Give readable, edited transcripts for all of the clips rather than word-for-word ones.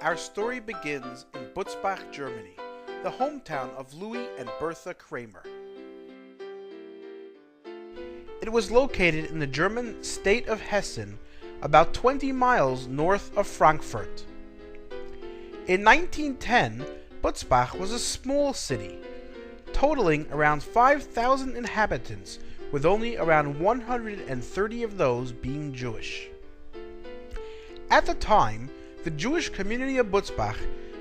Our story begins in Butzbach, Germany, the hometown of Louis and Bertha Kramer. It was located in the German state of Hessen, about 20 miles north of Frankfurt. In 1910, Butzbach was a small city, totaling around 5,000 inhabitants, with only around 130 of those being Jewish. At the time, the Jewish community of Butzbach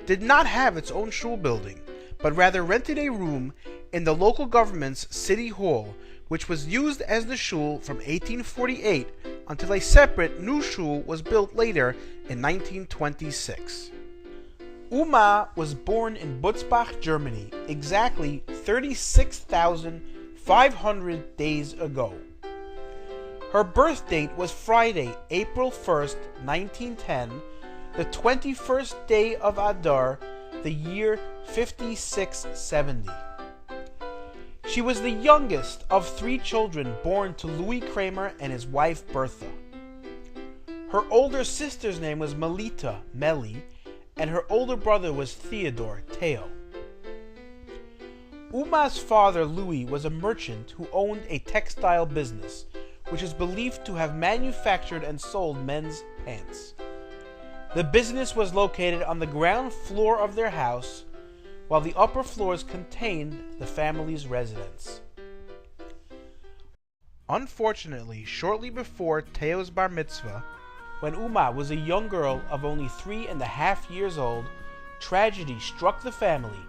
did not have its own shul building, but rather rented a room in the local government's city hall, which was used as the shul from 1848 until a separate new shul was built later in 1926. Oma was born in Butzbach, Germany, exactly 36,500 days ago. Her birth date was Friday, April 1st, 1910, the 21st day of Adar, the year 5670. She was the youngest of 3 children born to Louis Kramer and his wife Bertha. Her older sister's name was Melita, Melly, and her older brother was Theodore, Theo. Uma's father, Louis, was a merchant who owned a textile business, which is believed to have manufactured and sold men's pants. The business was located on the ground floor of their house, while the upper floors contained the family's residence. Unfortunately, shortly before Theo's bar mitzvah, when Uma was a young girl of only 3.5 years old, tragedy struck the family,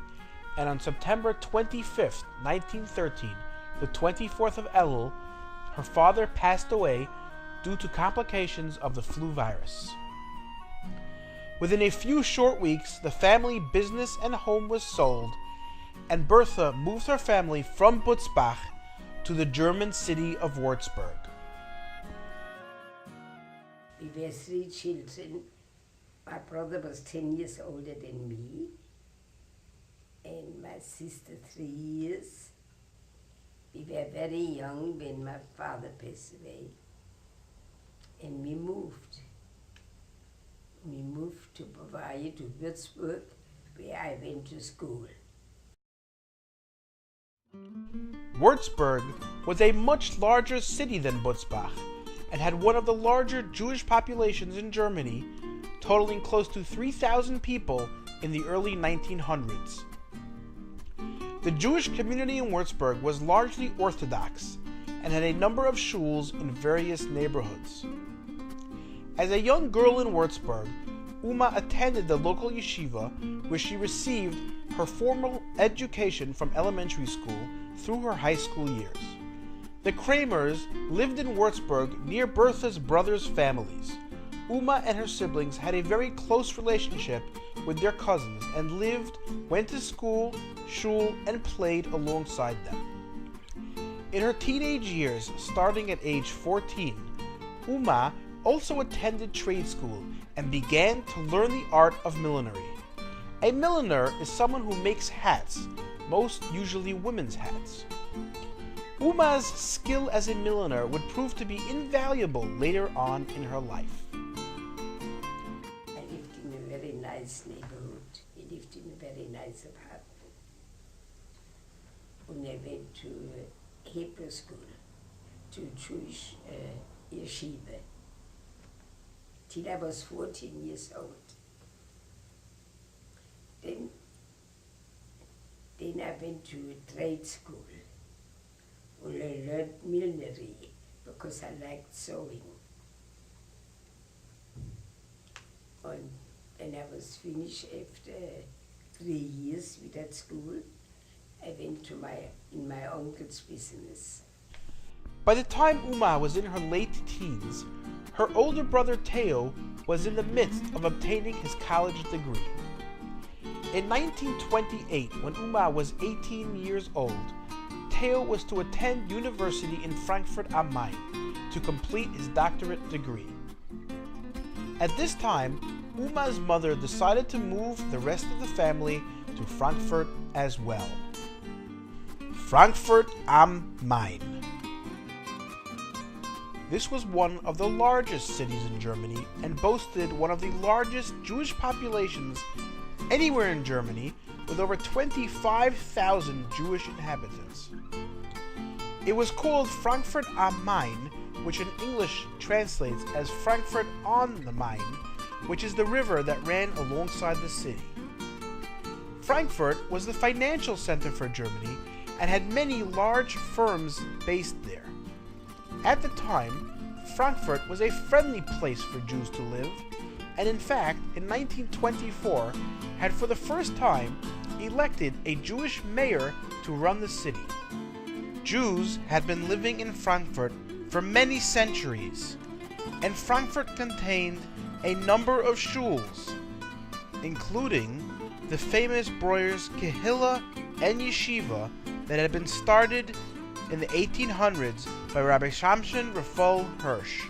and on September 25th, 1913, the 24th of Elul, her father passed away due to complications of the flu virus. Within a few short weeks, the family business and home was sold, and Bertha moved her family from Butzbach to the German city of Würzburg. We were 3 children. My brother was 10 years older than me, and my sister 3 years. We were very young when my father passed away, and we moved. We moved to Bavaria, to Würzburg, where I went to school. Würzburg was a much larger city than Butzbach and had one of the larger Jewish populations in Germany, totaling close to 3,000 people in the early 1900s. The Jewish community in Würzburg was largely Orthodox and had a number of shuls in various neighborhoods. As a young girl in Würzburg, Uma attended the local yeshiva, where she received her formal education from elementary school through her high school years. The Kramers lived in Würzburg near Bertha's brothers' families. Uma and her siblings had a very close relationship with their cousins and lived, went to school, shul, and played alongside them. In her teenage years, starting at age 14, Uma also attended trade school and began to learn the art of millinery. A milliner is someone who makes hats, most usually women's hats. Uma's skill as a milliner would prove to be invaluable later on in her life. I lived in a very nice neighborhood. We lived in a very nice apartment. And I went to Hebrew school, to Jewish yeshiva, till I was 14 years old. Then I went to a trade school, and I learned millinery because I liked sewing. And when I was finished after 3 years with that school, I went to my uncle's business. By the time Uma was in her late teens, her older brother Theo was in the midst of obtaining his college degree. In 1928, when Uma was 18 years old, Theo was to attend university in Frankfurt am Main to complete his doctorate degree. At this time, Uma's mother decided to move the rest of the family to Frankfurt as well. Frankfurt am Main. This was one of the largest cities in Germany and boasted one of the largest Jewish populations anywhere in Germany, with over 25,000 Jewish inhabitants. It was called Frankfurt am Main, which in English translates as Frankfurt on the Main, which is the river that ran alongside the city. Frankfurt was the financial center for Germany and had many large firms based there. At the time, Frankfurt was a friendly place for Jews to live, and in fact, in 1924, had for the first time elected a Jewish mayor to run the city. Jews had been living in Frankfurt for many centuries, and Frankfurt contained a number of shuls, including the famous Breuer's Kehillah and Yeshiva that had been started in the 1800s by Rabbi Shamshon Raphael Hirsch.